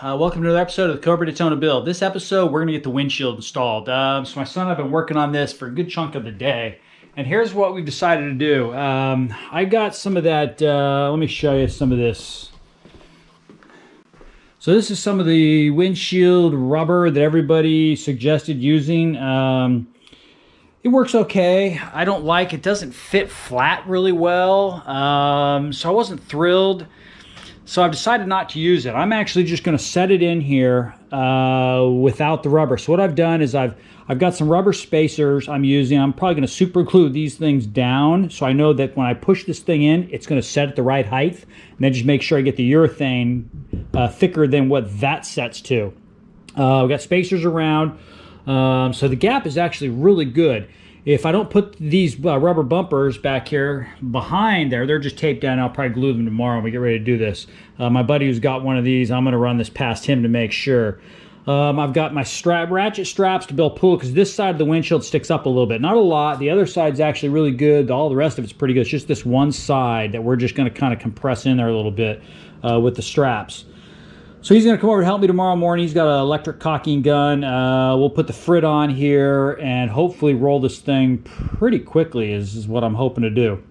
Welcome to another episode of the Cobra Daytona Build. This episode, we're going to get the windshield installed. So my son and I have been working on this for a good chunk of the day. And here's what we've decided to do. I got some of that, let me show you some of this. So this is some of the windshield rubber that everybody suggested using. It works okay. I don't like it. Doesn't fit flat really well. So I wasn't thrilled. So I've decided not to use it. I'm actually just going to set it in here without the rubber. So what I've done is I've got some rubber spacers I'm using. I'm probably going to super glue these things down so I know that when I push this thing in, it's going to set at the right height. And then just make sure I get the urethane thicker than what that sets to. We've got spacers around. So the gap is actually really good. If I don't put these rubber bumpers back here behind there, they're just taped down. I'll probably glue them tomorrow when we get ready to do this. My buddy who's got one of these, I'm going to run this past him to make sure. I've got my ratchet straps to build pull because this side of the windshield sticks up a little bit. Not a lot. The other side's actually really good. All the rest of it's pretty good. It's just this one side that we're just going to kind of compress in there a little bit with the straps. So he's going to come over to help me tomorrow morning. He's got an electric caulking gun. We'll put the frit on here and hopefully roll this thing pretty quickly is what I'm hoping to do.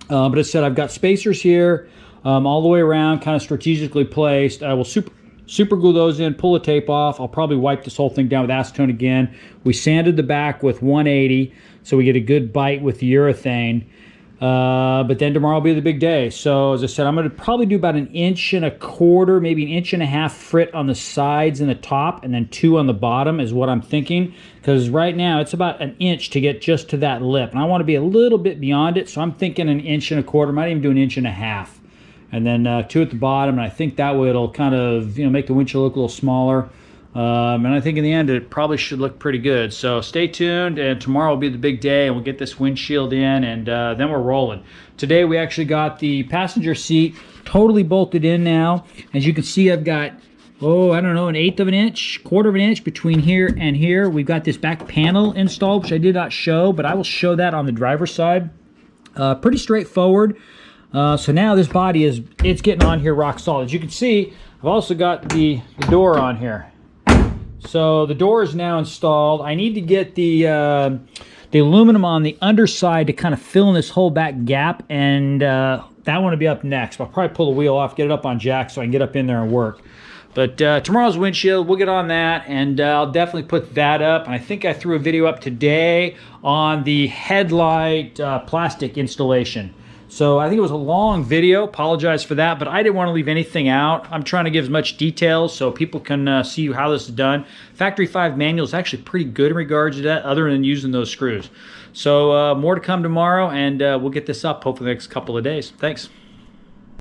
But as I said, I've got spacers here all the way around, kind of strategically placed. I will super glue those in, pull the tape off. I'll probably wipe this whole thing down with acetone again. We sanded the back with 180 so we get a good bite with the urethane. But then tomorrow will be the big day. So as I said, I'm going to probably do about 1.25 inches, maybe 1.5 inches frit on the sides and the top, and then 2 on the bottom is what I'm thinking. Because right now it's about 1 inch to get just to that lip, and I want to be a little bit beyond it. So I'm thinking 1.25 inches. Might even do 1.5 inches, and then 2 at the bottom. And I think that way it'll kind of make the windshield look a little smaller. And I think in the end it probably should look pretty good. So stay tuned, and tomorrow will be the big day and we'll get this windshield in, and then we're rolling. Today we actually got the passenger seat totally bolted in now. As you can see, I've got, I don't know, 1/8 of an inch, 1/4 of an inch between here and here. We've got this back panel installed, which I did not show, but I will show that on the driver's side. Pretty straightforward. So now this body it's getting on here rock solid. As you can see, I've also got the door on here. So the door is now installed. I need to get the aluminum on the underside to kind of fill in this whole back gap, and that one will be up next. I'll probably pull the wheel off, get it up on jack so I can get up in there and work. But tomorrow's windshield, we'll get on that, and I'll definitely put that up. And I think I threw a video up today on the headlight plastic installation. So I think it was a long video, apologize for that, but I didn't want to leave anything out. I'm trying to give as much details so people can see how this is done. Factory 5 manual is actually pretty good in regards to that, other than using those screws. So more to come tomorrow, and we'll get this up hopefully the next couple of days. Thanks.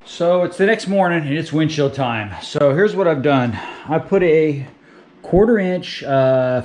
So it's the next morning and it's windshield time. So here's what I've done. I put a 1/4 inch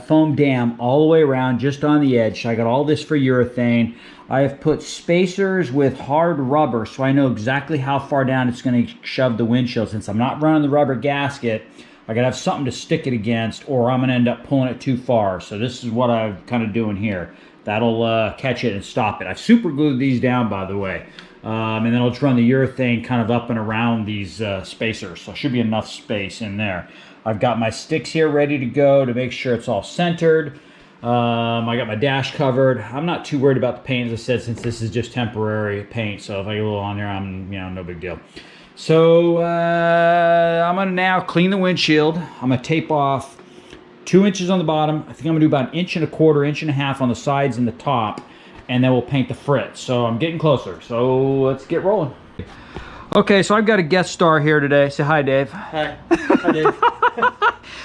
foam dam all the way around just on the edge. So I got all this for urethane. I have put spacers with hard rubber so I know exactly how far down it's going to shove the windshield. Since I'm not running the rubber gasket, I gotta have something to stick it against, or I'm gonna end up pulling it too far. So this is what I'm kind of doing here. That'll catch it and stop it. I've super glued these down, by the way. And then I'll just run the urethane kind of up and around these spacers. So should be enough space in there. I've got my sticks here ready to go to make sure it's all centered. I got my dash covered. I'm not too worried about the paint, as I said, since this is just temporary paint. So if I get a little on there, I'm no big deal. So I'm gonna now clean the windshield. I'm gonna tape off 2 inches on the bottom. I think I'm gonna do about 1.25 inches, 1.5 inches on the sides and the top, and then we'll paint the frit. So I'm getting closer. So let's get rolling. Okay, so I've got a guest star here today. Say hi, Dave. Hi. Hi, Dave.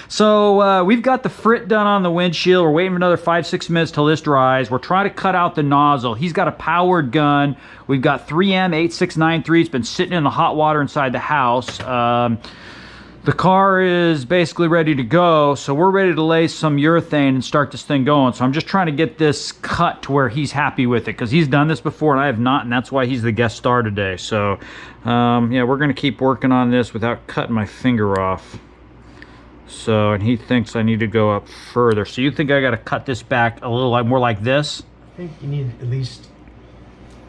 So we've got the frit done on the windshield. We're waiting for another 5-6 minutes till this dries. We're trying to cut out the nozzle. He's got a powered gun. We've got 3M 8693. It's been sitting in the hot water inside the house. The car is basically ready to go, so we're ready to lay some urethane and start this thing going. So I'm just trying to get this cut to where he's happy with it, because he's done this before and I have not, and that's why he's the guest star today. So yeah, we're gonna keep working on this without cutting my finger off. So, and he thinks I need to go up further. So you think I gotta cut this back a little more like this? I think you need at least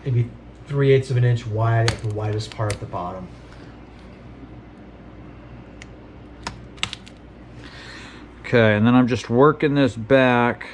maybe 3/8 of an inch wide at the widest part at the bottom. Okay, and then I'm just working this back.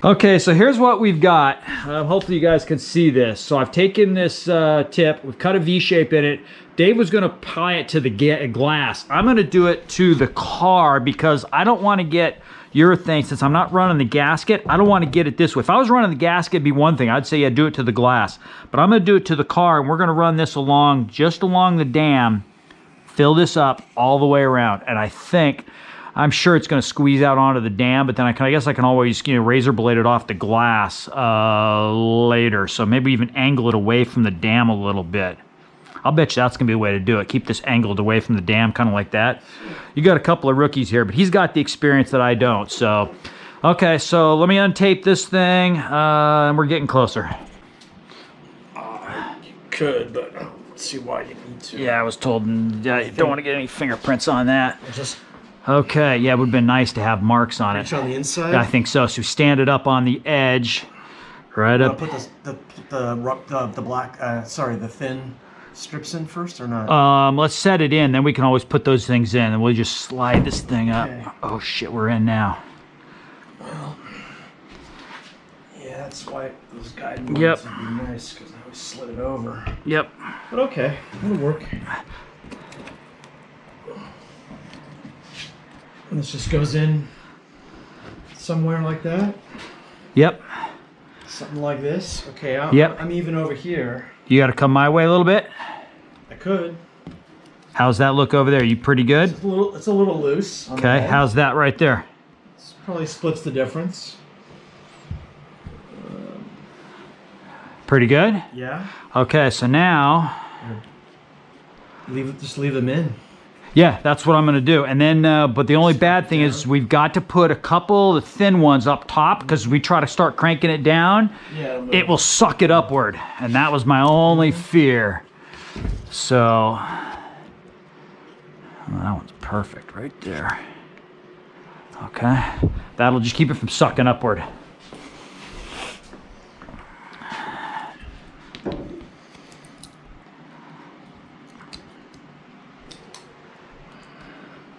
Okay, so here's what we've got. Hopefully you guys can see this. So I've taken this tip, we've cut a V shape in it. Dave was gonna apply it to the glass. I'm gonna do it to the car because I don't wanna get urethane, since I'm not running the gasket, I don't wanna get it this way. If I was running the gasket, it'd be one thing. I'd say, yeah, do it to the glass. But I'm gonna do it to the car, and we're gonna run this along, just along the dam, fill this up all the way around. And I'm sure it's going to squeeze out onto the dam, but then I guess I can always, you know, razor blade it off the glass later. So maybe even angle it away from the dam a little bit. I'll bet you that's going to be a way to do it. Keep this angled away from the dam, kind of like that. You got a couple of rookies here, but he's got the experience that I don't. So, okay, so let me untape this thing, and we're getting closer. You could, but I don't see why you need to. Yeah, I was told you don't want to get any fingerprints on that. Okay, yeah, it would have been nice to have marks on it. On the inside? I think so. So stand it up on the edge, right up. Put the thin strips in first or not? Let's set it in, then we can always put those things in, and we'll just slide this thing up. Okay. Oh shit, we're in now. Well, yeah, that's why those guide ones Yep. would be nice, because I always slid it over. Yep. But okay, it'll work. And this just goes in somewhere like that. Yep. Something like this. Okay, I'm even over here. You got to come my way a little bit. I could. How's that look over there? You pretty good? It's a little loose. Okay, how's that right there? This probably splits the difference. Pretty good? Yeah. Okay, so now... Just leave them in. Yeah, that's what I'm going to do. And then, but the only bad thing is we've got to put a couple of the thin ones up top, because we try to start cranking it down, it will suck it upward. And that was my only fear. So, well, that one's perfect right there. Okay, that'll just keep it from sucking upward.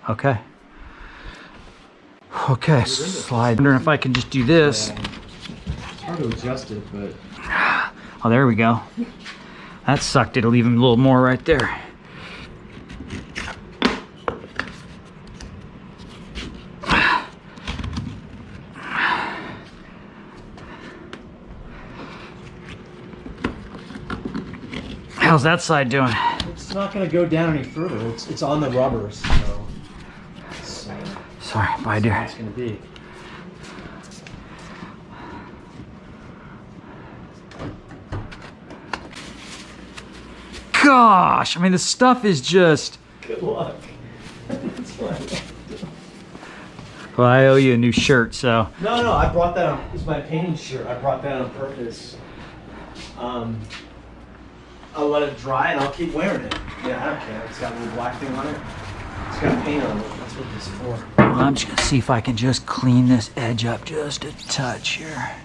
Okay. Okay, slide. Wondering if I can just do this. Yeah. It's hard to adjust it, but... Oh, there we go. That sucked. It'll even a little more right there. How's that side doing? It's not going to go down any further. It's on the rubbers, so... Sorry, bye, dear. It's going to be. Gosh, I mean, the stuff is just... Good luck. That's fine. Well, I owe you a new shirt, so... No, I brought that on. It's my painting shirt. I brought that on purpose. I'll let it dry and I'll keep wearing it. Yeah, I don't care. It's got a little black thing on it. It's got paint on it. That's what this is for. Well, I'm just gonna see if I can just clean this edge up just a touch here.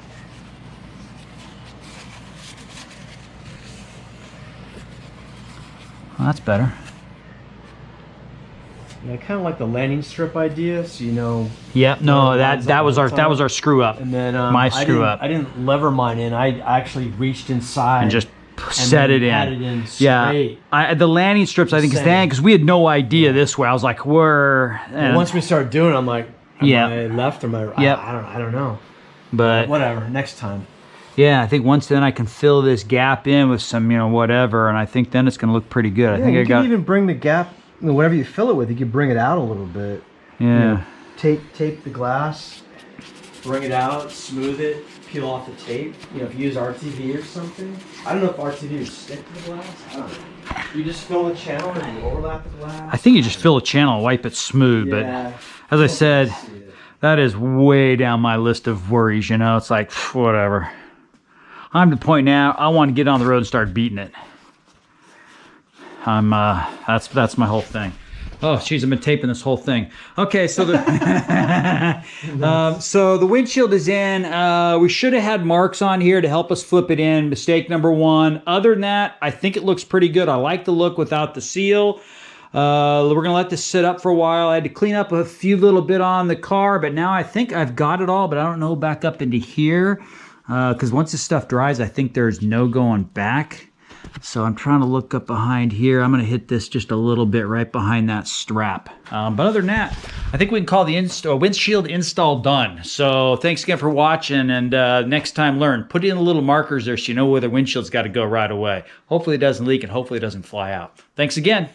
Well, that's better. Yeah, I kind of like the landing strip idea, so you know. Yep. No, that was our screw up. And then my screw up. I didn't lever mine in. I actually reached inside And just set it in. Had it in straight. Yeah, the landing strips, I think, is then because we had no idea this way. I was like, we're. Well, once we started doing it, I'm like, am I left or am I right? Yep. I don't know. But whatever, next time. Yeah, I think once then I can fill this gap in with some, whatever, and I think then it's going to look pretty good. Yeah, I think you can even bring the gap, whatever you fill it with, you can bring it out a little bit. Yeah. Tape the glass, bring it out, smooth it, peel off the tape. If you use RTV or something. I don't know if RTV would stick to the glass. I don't know. You just fill the channel and you overlap the glass. I think you just fill a channel and wipe it smooth, but as I said, that is way down my list of worries, It's like, whatever. I'm to the point now, I want to get on the road and start beating it. That's my whole thing. Oh, jeez, I've been taping this whole thing. Okay, so the so the windshield is in. We should have had marks on here to help us flip it in. Mistake number one. Other than that, I think it looks pretty good. I like the look without the seal. We're gonna let this sit up for a while. I had to clean up a few little bit on the car, but now I think I've got it all, but I don't know back up into here. Because once this stuff dries, I think there's no going back. So I'm trying to look up behind here. I'm gonna hit this just a little bit right behind that strap. But other than that, I think we can call the windshield install done. So thanks again for watching, and next time learn. Put in the little markers there so you know where the windshield's gotta go right away. Hopefully it doesn't leak and hopefully it doesn't fly out. Thanks again.